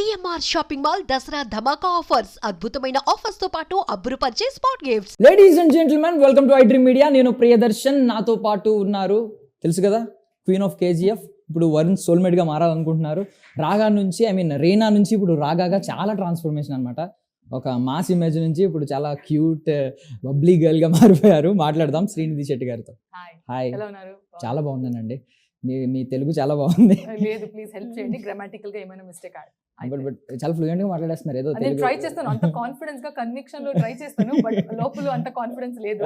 CMR shopping mall Dasara ధమాకా offers అద్భుతమైన offers తో పాటు అబ్బురుపరిచే spot gifts. Ladies and gentlemen, welcome to iDream media. నేను ప్రియదర్శన్, నాతో పాటు ఉన్నారు తెలుసు కదా క్వీన్ ఆఫ్ కేజీఎఫ్, ఇప్పుడు వరుణ్ సోల్మేట్ గా మారాలనుకుంటున్నారు. రాగా నుంచి రీనా నుంచి ఇప్పుడు రాగాగా చాలా ట్రాన్స్ఫర్మేషన్ అనమాట. ఒక మాస్ ఇమేజ్ నుంచి ఇప్పుడు చాలా క్యూట్ బబ్లీ గర్ల్ గా మారిపోయారు. మాట్లాడదాం శ్రీనిధి శెట్టి గారితో. హాయ్, చాలా బాగున్నానండి. మీ తెలుగు చాలా బాగుంది. లేదు, ప్లీజ్ హెల్ప్ చేయండి. గ్రామాటికల్ గా ఏమైనా మిస్టేక్ బట్ చాలా ఫ్లూయెంట్ గా మాట్లాడేస్తున్నారు. ఏదో నేను ట్రై చేస్తాను, అంత కాన్ఫిడెన్స్ గా కన్విక్షన్ లో ట్రై చేస్తాను, బట్ లోపల అంత కాన్ఫిడెన్స్ లేదు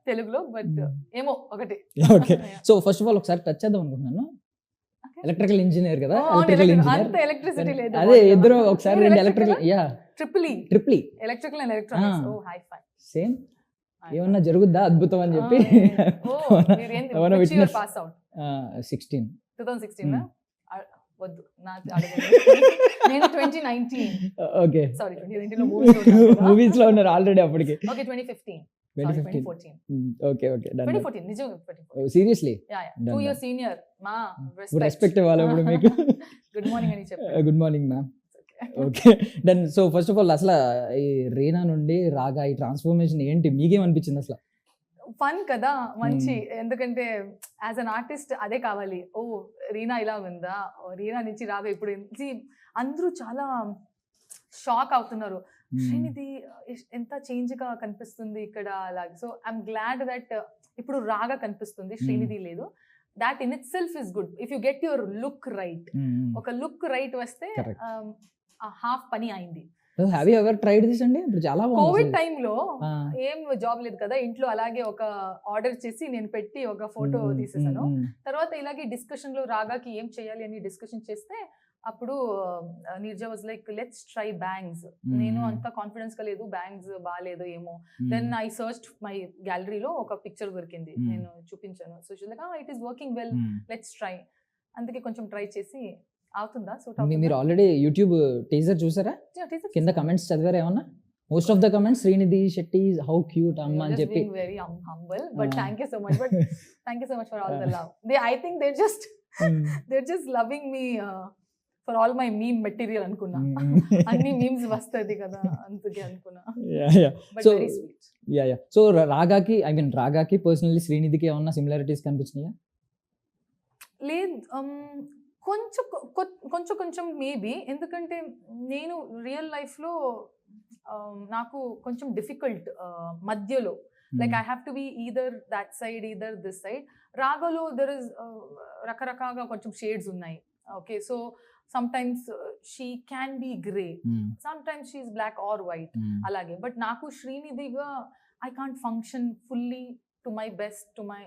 తెలుగులో. బట్ ఏమో ఒకటి. Okay, so first of all ఒకసారి టచ్ చేద్దాం అనుకుంటున్నాను. ఎలక్ట్రికల్ ఇంజనీర్ కదా, అంత ఎలక్ట్రిసిటీ లేదు. అదే ఇద్దరు ఒకసారి రెండు electrical triple electrical and electronics. ఓ హై ఫై, సేమ్. ఏమన్నా జరుగుద్దా అద్భుతం అని చెప్పి. ఏమన్నా విట్నెస్. పాస్ అవుట్ 2016 వద్దు నాకు అడగండి. నేను 2019. ఓకే, సారీ 2019 లో మూవీస్ లో ఉన్నారు ఆల్రెడీ అప్పటికి. ఓకే 2015. ఓకే ఓకే, 2014 నిజం. 2014 సీరియస్లీ. Yeah 2 years senior. మా రెస్పెక్ట్ ఇవ్వాలి ఇప్పుడు మీకు. గుడ్ మార్నింగ్ అని చెప్పారు. Good morning ma'am. Okay done. So first of all అసలు ఈ రీనా నుండి రాగా ఈ ట్రాన్స్ఫర్మేషన్ ఏంటి, మీకేమనిపించింది అసలు? ఫన్ కదా, మంచి. ఎందుకంటే యాజ్ అన్ ఆర్టిస్ట్ అదే కావాలి. ఓ రీనా ఇలా ఉందా, రీనా నుంచి రాగా ఇప్పుడు అందరూ చాలా షాక్ అవుతున్నారు. శ్రీనిధి ఎంత చేంజ్ గా కనిపిస్తుంది ఇక్కడ అలాగే. సో ఐఎమ్ గ్లాడ్ దట్ ఇప్పుడు రాగా కనిపిస్తుంది, శ్రీనిధి లేదు. That in it self is good. If you get your look right, ఒక లుక్ రైట్ వస్తే హాఫ్ పని అయింది. Have you ever tried this అండి? ఇప్పుడు చాలా కోవిడ్ టైంలో ఏం జాబ్ లేదు కదా ఇంట్లో, అలాగే ఒక ఆర్డర్ చేసి నేను పెట్టి ఒక ఫోటో తీసేసాను. తర్వాత ఇలాగే డిస్కషన్ లో రాగాకి ఏం చేయాలి అని డిస్కషన్ చేస్తే అప్పుడు Neerja was like let's try bangs. నేను అంత కాన్ఫిడెన్స్ గా లేదు, బ్యాంగ్స్ బాగాలేదు ఏమో. దెన్ ఐ సర్చ్ మై గ్యాలరీలో ఒక పిక్చర్ దొరికింది, నేను చూపించాను. So she like it is working well, let's try. అందుకే కొంచెం ట్రై చేసి అవుతుందా సూట్ అవుతుందా. మీరు ఆల్రెడీ యూట్యూబ్ టీజర్ చూసారా? కింద కమెంట్స్ చదివారా ఏమన్నా? Most of the comments Srinidhi Shetty how cute అమ్మ అని చెప్పి. Very humble, but thank you so much. But thank you so much for all the love. I think they're just loving me for all my meme material అనుకున్నా. అన్ని memes వస్తది కదా అందుకే అనుకున్నా. So so రాగాకి personally శ్రీనిధికి ఏమన్నా similarities కనిపించినాయా? లేదు, కొంచెం maybe. ఎందుకంటే నేను రియల్ లైఫ్లో నాకు కొంచెం డిఫికల్ట్ మధ్యలో. Like I have to be either that side either this side. రాగాలో దెర్ ఇస్ రకరకాలుగా కొంచెం షేడ్స్ ఉన్నాయి. Okay, so sometimes she can be grey, sometimes she is black or white alage. But naku Srinidhiga I can't function fully to my best, to my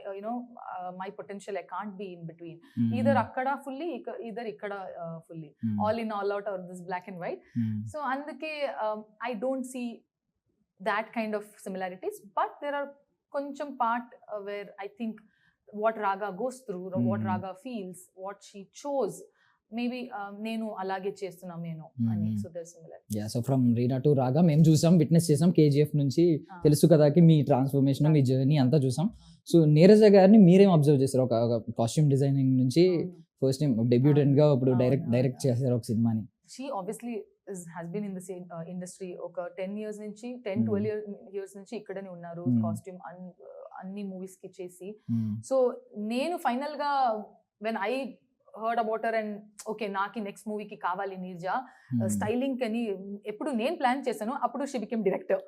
my potential. I can't be in between. Either akkada fully, either ikkada fully. All in all out, or this black and white. So anduke I don't see that kind of similarities, but there are koncham part where I think what Raga goes through, what Raga feels, what she chose, maybe నేను అలాగే చేస్తున్నామేనో అని. So that's similar. Yeah, so from Reena to రాగా మేము చూసాం, witness చేసాం. KGF నుంచి తెలుసు కదాకి మీ transformation, మీ journey అంతా చూసాం. సో నీరజ గారిని మీరేం అబ్జర్వ్ చేస్తారు? ఒక కాస్ట్యూమ్ డిజైనింగ్ నుంచి ఫస్ట్ టైం డెబ్యూటెంట్ గా ఇప్పుడు డైరెక్ట్ చేశారు ఒక సినిమాని. She obviously has been in the same industry ఒక 10 years నుంచి 10-12 years నుంచి ఇక్కడనే ఉన్నారు. కాస్ట్యూమ్ అన్ని మూవీస్ కి చేసి. సో నేను ఫైనల్ గా when I heard about her and okay నాకి నెక్స్ట్ మూవీకి కావాలి నీర్జా స్టైలింగ్ కని ఎప్పుడు నేను ప్లాన్ చేశాను. అప్పుడు she became director.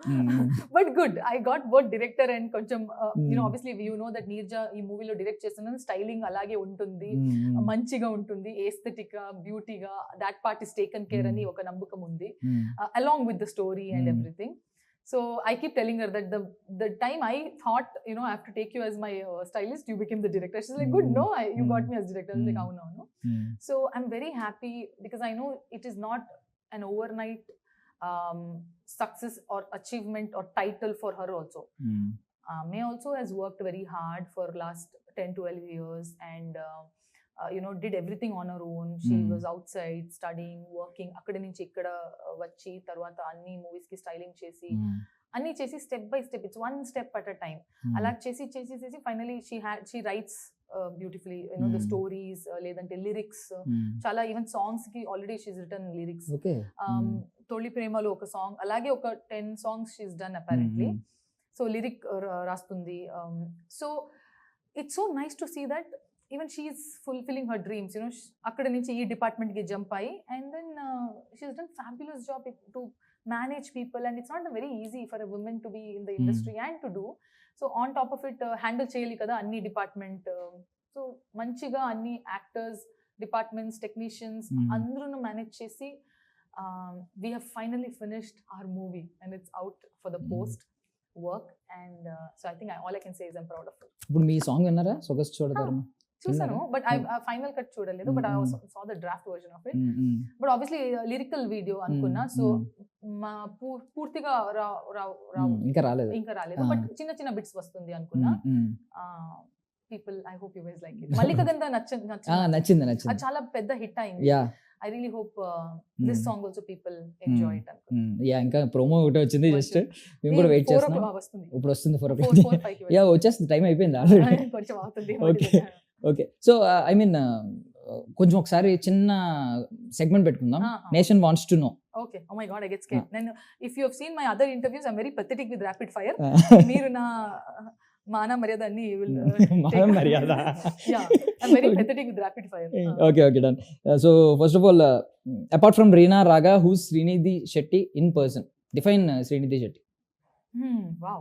But good, I got both director and కొంచెం obviously you know that Neerja ఈ మూవీలో డైరెక్ట్ చేస్తున్నాను. స్టైలింగ్ అలాగే ఉంటుంది, మంచిగా ఉంటుంది, ఏస్థెటిక్ గా, బ్యూటీగా. That part is taken care అని ఒక నమ్మకం ఉంది, along with the story and everything. So I keep telling her that the time I thought I have to take you as my stylist, you became the director. She's like, good, no, you got me as director. I was like, oh no. So I'm very happy because I know it is not an overnight success or achievement or title for her also. May also has worked very hard for last 10-12 years and did everything on her own. She was outside studying, working. Akkada nunchi ikkada vachi tarvata anni movies ki styling chesi అన్ని చేసి step by step, it's one step at a time. అలా చేసి finally she writes beautifully the stories లేదంటే lyrics చాలా even songs కి already she's return lyrics. Okay. తొలి ప్రేమలో ఒక సాంగ్, అలాగే ఒక 10 songs she's done apparently. So lyric రాస్తుంది. So it's so nice to see that even she is fulfilling her dreams, అక్కడ నుంచి ఈ డిపార్ట్మెంట్ కి జంప్ అయ్యి and then she has done fabulous job to manage people, and it's not very easy for a woman to be in the industry and to do. So on top of it, handle cheyali kada anni department. So manchiga anni actors, departments, technicians andrunu manage chesi we have finally finished our movie and it's out for the post work, and so I think all I can say is I'm proud of it. ఇప్పుడు మీ song విన్నారా సొగసు చూడతారు? చూసాను, but I final cut చూడలేదు, but I saw the draft version of it. But obviously lyrical video అనుకున్నా, so మా పూర్తిగా ఇంకా రాలేదు, but చిన్న చిన్న బిట్స్ వస్తుంది అనుకున్నా. People, I hope you guys like it. Mallika Gandha నచ్చింది, అది చాలా పెద్ద హిట్ అయింది. I really hope this song also people enjoy it. Yeah, ఇంకా ప్రోమో ఒకటి వచ్చింది, జస్ట్ మేము కూడా వెయిట్ చేస్తున్నాం. ఇప్పుడు వస్తుంది 4 o'clock. యా, వచ్చేస్తుంది, టైం అయిపోయింది ఆల్రెడీ. కొంచెం అవుతుంది. ఓకే. సో ఐ మీన్ కొంచెం ఒకసారి చిన్న సెగ్మెంట్ పెట్టుకుందాం, nation wants to know. Okay. Oh my God, I get scared. నేను if you have seen my other interviews, I am very pathetic with rapid fire. మీరు నా మాన మర్యాద అన్ని మర్యాద. Yeah, I am very pathetic with rapid fire. Okay, okay, done. So first of all, apart from Reena Raga, who's Srinidhi Shetty in person? Define Srinidhi Shetty. Wow,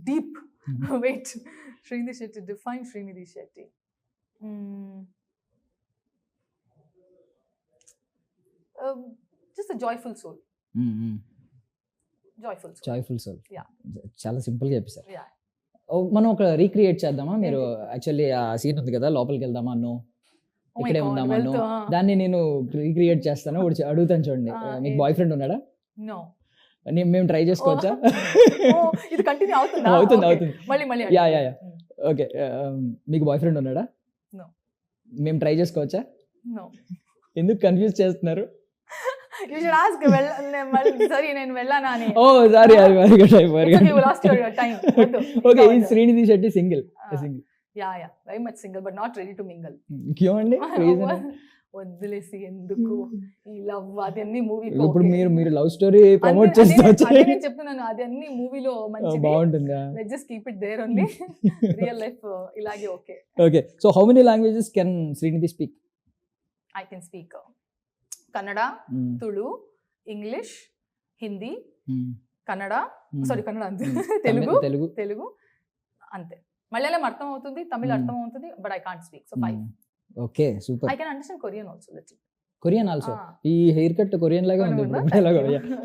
deep. Wait, Srinidhi Shetty, define Srinidhi Shetty. Just a joyful soul. Joyful soul. Yeah. చాలా simple గా చెప్పేశారు. Yeah. మనం ఒక recreate చేద్దామా? మీరు actually ఆ scene ఉంది కదా, లోపలికి వెళ్దామా, నో ఇక్కడే ఉందామా, నో, దాన్ని నేను రీక్రియేట్ చేస్తాను, అడుగుతాను చూడండి. మీకు బాయ్ ఫ్రెండ్ ఉన్నాడా? నో. మేము ట్రై చేసుకోవచ్చా? ఇది కంటిన్యూ అవుతుందా? అవుతుంది. మళ్ళీ యా. ఓకే. మీకు బాయ్ ఫ్రెండ్ ఉన్నాడా? నో. మేము ట్రై చేసుకోవచ్చా? నో. ఎందుకు కన్ఫ్యూజ్ చేస్తున్నారు? You should ask. Sorry, నేను వెళ్ళానా అని. Oh, sorry, very good. You lost your time. Okay, is Srinidhi Shetty single? Yeah, very much single, but not ready to mingle. క్యూ అండి? వదిలేసి ఎందుకు ఈ లవ్ అది అన్ని మూవీ. ఇప్పుడు మీరు లవ్ స్టోరీ ప్రమోట్ చేస్తారు. నేను చెప్తున్నాను, అది అన్ని మూవీలో మంచిది, బాగుంటుందా? Let's just keep it there only. Real life ఇలాగే okay. Okay, so how many languages can Srinidhi speak? I can speak Kannada, Tulu, English, Hindi, Kannada అంతే, తెలుగు అంతే. మలయాళం అర్థం అవుతుంది, తమిళ అర్థం అవుతుంది, but I can't speak. So 5. Okay, super. I can understand Korean also little. Korean also? ఈ hair cut Korean లాగా ఉంది.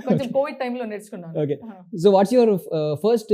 కొంచెం కోవిడ్ టైంలో నేర్చుకున్నాను. Okay. So what's your first